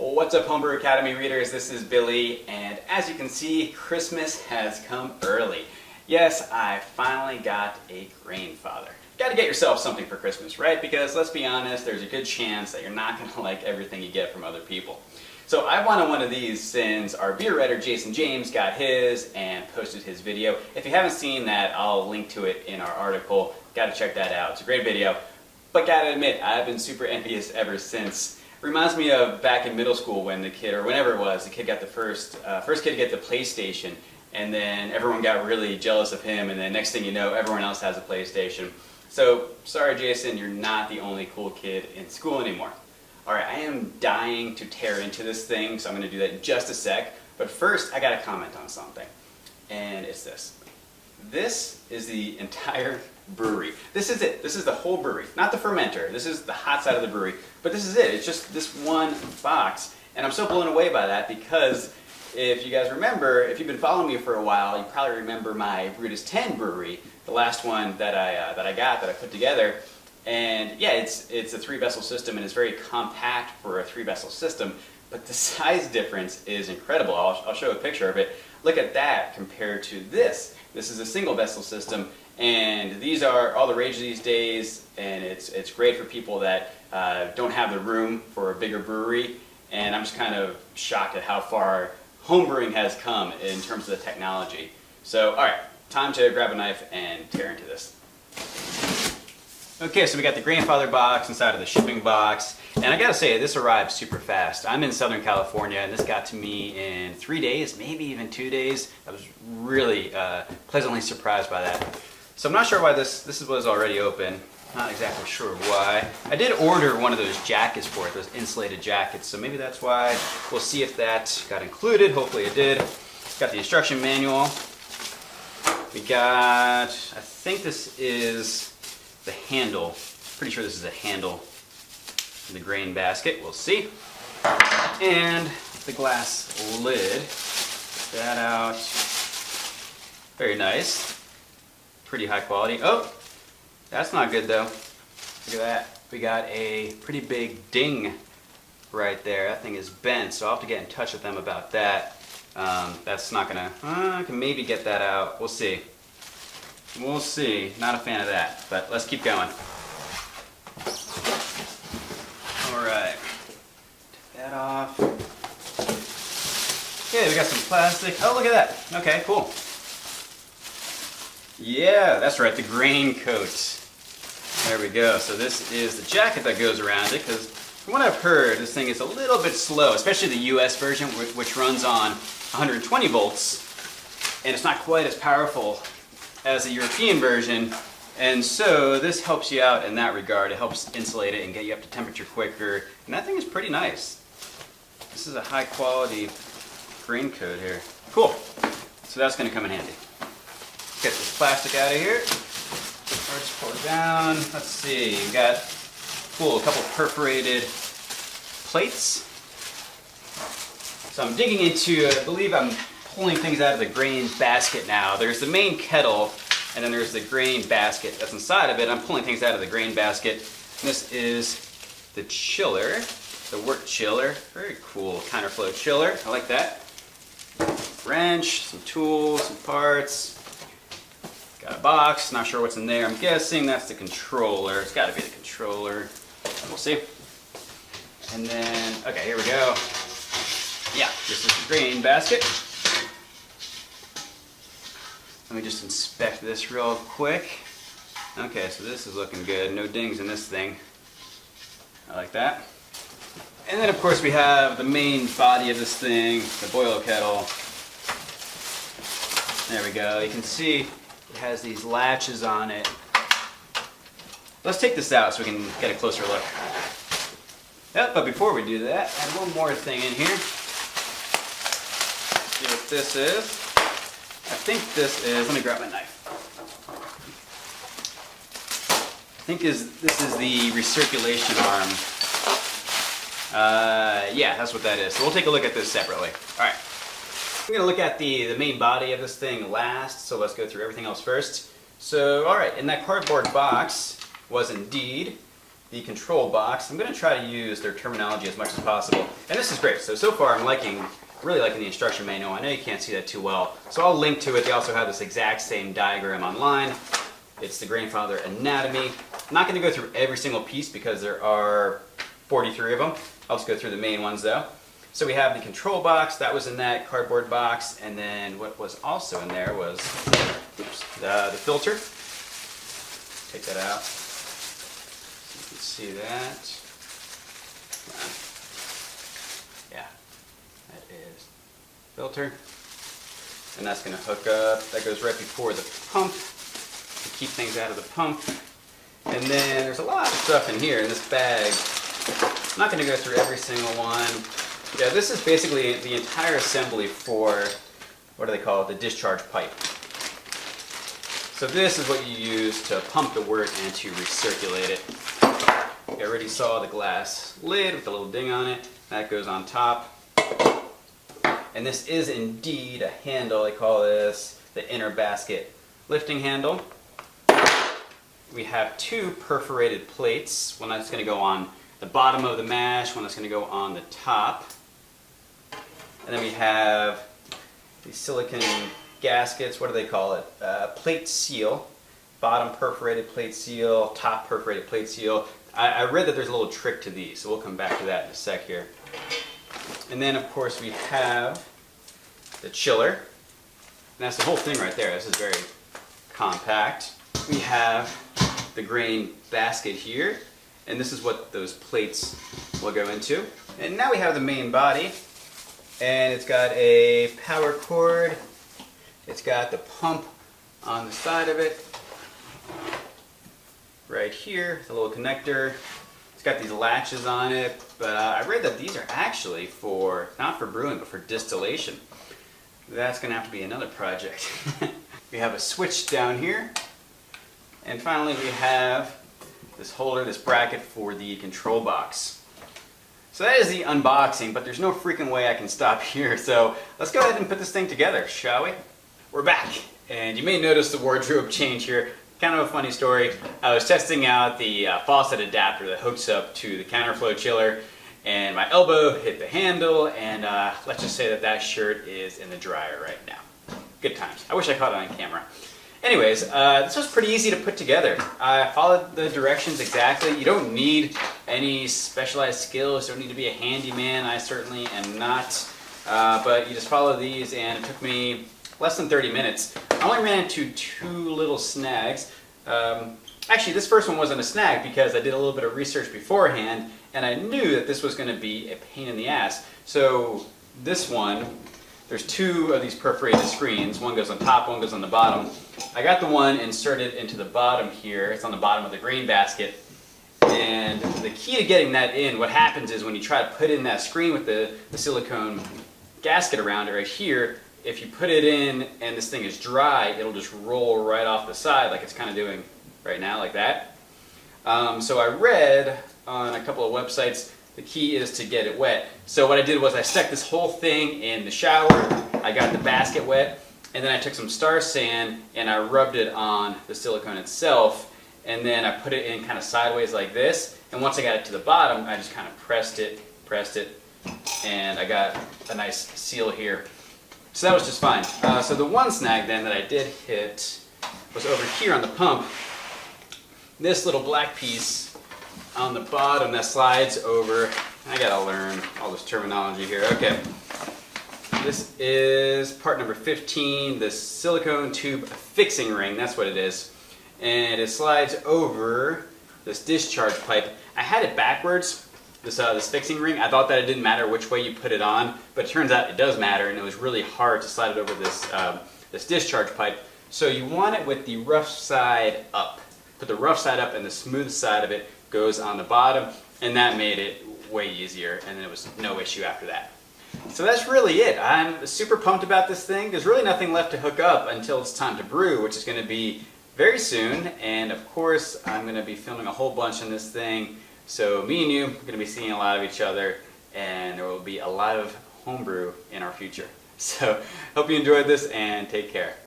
What's up, Homebrew Academy readers? This is Billy, and as you can see, Christmas has come early. Yes, I finally got a Grainfather. Gotta get yourself something for Christmas, right? Because let's be honest, there's a good chance that you're not gonna like everything you get from other people. So I wanted one of these since our beer writer Jason James got his and posted his video. If you haven't seen that, I'll link to it in our article. Gotta check that out. It's a great video. But gotta admit, I've been super envious ever since. Reminds me of back in middle school when the kid, or whenever it was, the kid got the first kid to get the PlayStation, and then everyone got really jealous of him, and then next thing you know, everyone else has a PlayStation. So, sorry Jason, you're not the only cool kid in school anymore. Alright, I am dying to tear into this thing, so I'm going to do that in just a sec, but first I gotta comment on something, and it's this. This is the entire brewery. This is it. This is the whole brewery. Not the fermenter. This is the hot side of the brewery. But this is it. It's just this one box. And I'm so blown away by that because if you guys remember, if you've been following me for a while, you probably remember my Brutus 10 brewery, the last one that I put together. And yeah, it's a 3-vessel system and it's very compact for a 3-vessel system. But the size difference is incredible. I'll show a picture of it. Look at that compared to this. This is a single vessel system, and these are all the rage these days, and it's great for people that don't have the room for a bigger brewery, and I'm just kind of shocked at how far homebrewing has come in terms of the technology. So, alright, time to grab a knife and tear into this. Okay, so we got the Grainfather box inside of the shipping box, and I gotta say, this arrived super fast. I'm in Southern California, and this got to me in 3 days, maybe even 2 days. I was really pleasantly surprised by that. So I'm not sure why this was already open. Not exactly sure why. I did order one of those jackets for it, those insulated jackets, so maybe that's why. We'll see if that got included. Hopefully it did. Got the instruction manual. We got, I think this is the handle. Pretty sure this is a handle for the grain basket. We'll see. And the glass lid. That out. Very nice. Pretty high quality. Oh, that's not good though. Look at that. We got a pretty big ding right there. That thing is bent, so I'll have to get in touch with them about that. That's not gonna, I can maybe get that out. We'll see. We'll see. Not a fan of that, but let's keep going. Alright. Take that off. Okay, we got some plastic. Oh, look at that. Okay, cool. Yeah, that's right, the grain coat. There we go. So this is the jacket that goes around it, because from what I've heard, this thing is a little bit slow, especially the US version, which runs on 120 volts, and it's not quite as powerful as the European version, and so this helps you out in that regard. It helps insulate it and get you up to temperature quicker, and that thing is pretty nice. This is a high quality grain coat here. Cool. So that's going to come in handy. Get this plastic out of here. Let's pull it down. Let's see. We got a couple perforated plates. So I'm digging into, I believe I'm pulling things out of the grain basket now. There's the main kettle, and then there's the grain basket that's inside of it. I'm pulling things out of the grain basket. And this is the chiller, the wort chiller. Very cool counterflow chiller. I like that. Wrench, some tools, some parts. Got a box, not sure what's in there. I'm guessing that's the controller. It's got to be the controller. We'll see. And then, okay, here we go. Yeah, this is the grain basket. Let me just inspect this real quick. Okay, so this is looking good. No dings in this thing. I like that. And then, of course, we have the main body of this thing, the boil kettle. There we go. You can see it has these latches on it. Let's take this out so we can get a closer look. Yep, but before we do that, add one more thing in here. See what this is. I think this is, let me grab my knife. I think this is the recirculation arm. Yeah, that's what that is. So we'll take a look at this separately. Alright. We're going to look at the main body of this thing last, so let's go through everything else first. So, alright, in that cardboard box was indeed the control box. I'm going to try to use their terminology as much as possible. And this is great. So far I'm really liking the instruction manual. I know you can't see that too well, so I'll link to it. They also have this exact same diagram online. It's the Grainfather anatomy. I'm not going to go through every single piece because there are 43 of them. I'll just go through the main ones though. So we have the control box, that was in that cardboard box, and then what was also in there was the filter. Take that out. You can see that. Yeah, that is filter. And that's going to hook up, that goes right before the pump to keep things out of the pump. And then there's a lot of stuff in here in this bag. I'm not going to go through every single one. Yeah, this is basically the entire assembly for, what do they call it, the discharge pipe. So this is what you use to pump the wort and to recirculate it. You already saw the glass lid with the little ding on it. That goes on top. And this is indeed a handle. They call this the inner basket lifting handle. We have two perforated plates. One that's going to go on the bottom of the mash, one that's going to go on the top. And then we have these silicone gaskets. What do they call it? Plate seal. Bottom perforated plate seal, top perforated plate seal. I read that there's a little trick to these, so we'll come back to that in a sec here. And then, of course, we have the chiller. And that's the whole thing right there. This is very compact. We have the grain basket here, and this is what those plates will go into. And now we have the main body, and it's got a power cord. It's got the pump on the side of it. Right here, the little connector. It's got these latches on it, but I read that these are actually for, not for brewing, but for distillation. That's going to have to be another project. We have a switch down here. And finally we have this holder, this bracket for the control box. So that is the unboxing, but there's no freaking way I can stop here. So let's go ahead and put this thing together, shall we? We're back. And you may notice the wardrobe change here. Kind of a funny story. I was testing out the faucet adapter that hooks up to the counterflow chiller, and my elbow hit the handle, and let's just say that that shirt is in the dryer right now. Good times. I wish I caught it on camera. Anyways, this was pretty easy to put together. I followed the directions exactly. You don't need any specialized skills. You don't need to be a handyman. I certainly am not. But you just follow these, and it took me less than 30 minutes. I only ran into two little snags. Actually, this first one wasn't a snag because I did a little bit of research beforehand, and I knew that this was going to be a pain in the ass. So this one, there's two of these perforated screens. One goes on top, one goes on the bottom. I got the one inserted into the bottom here. It's on the bottom of the grain basket. And the key to getting that in, what happens is when you try to put in that screen with the silicone gasket around it right here, if you put it in and this thing is dry, it'll just roll right off the side like it's kind of doing right now, like that. So I read on a couple of websites, the key is to get it wet. So what I did was I stuck this whole thing in the shower, I got the basket wet, and then I took some Star Sand and I rubbed it on the silicone itself, and then I put it in kind of sideways like this, and once I got it to the bottom, I just kind of pressed it, and I got a nice seal here. So that was just fine. So the one snag then that I did hit was over here on the pump. This little black piece on the bottom that slides over. I gotta learn all this terminology here. Okay. This is part number 15, the silicone tube fixing ring. That's what it is. And it slides over this discharge pipe. I had it backwards. This fixing ring, I thought that it didn't matter which way you put it on, but it turns out it does matter, and it was really hard to slide it over this discharge pipe. So you want it with the rough side up. Put the rough side up and the smooth side of it goes on the bottom, and that made it way easier, and it was no issue after that. So that's really it. I'm super pumped about this thing. There's really nothing left to hook up until it's time to brew, which is going to be very soon, and of course I'm going to be filming a whole bunch on this thing. So me and you are going to be seeing a lot of each other, and there will be a lot of homebrew in our future. So hope you enjoyed this, and take care.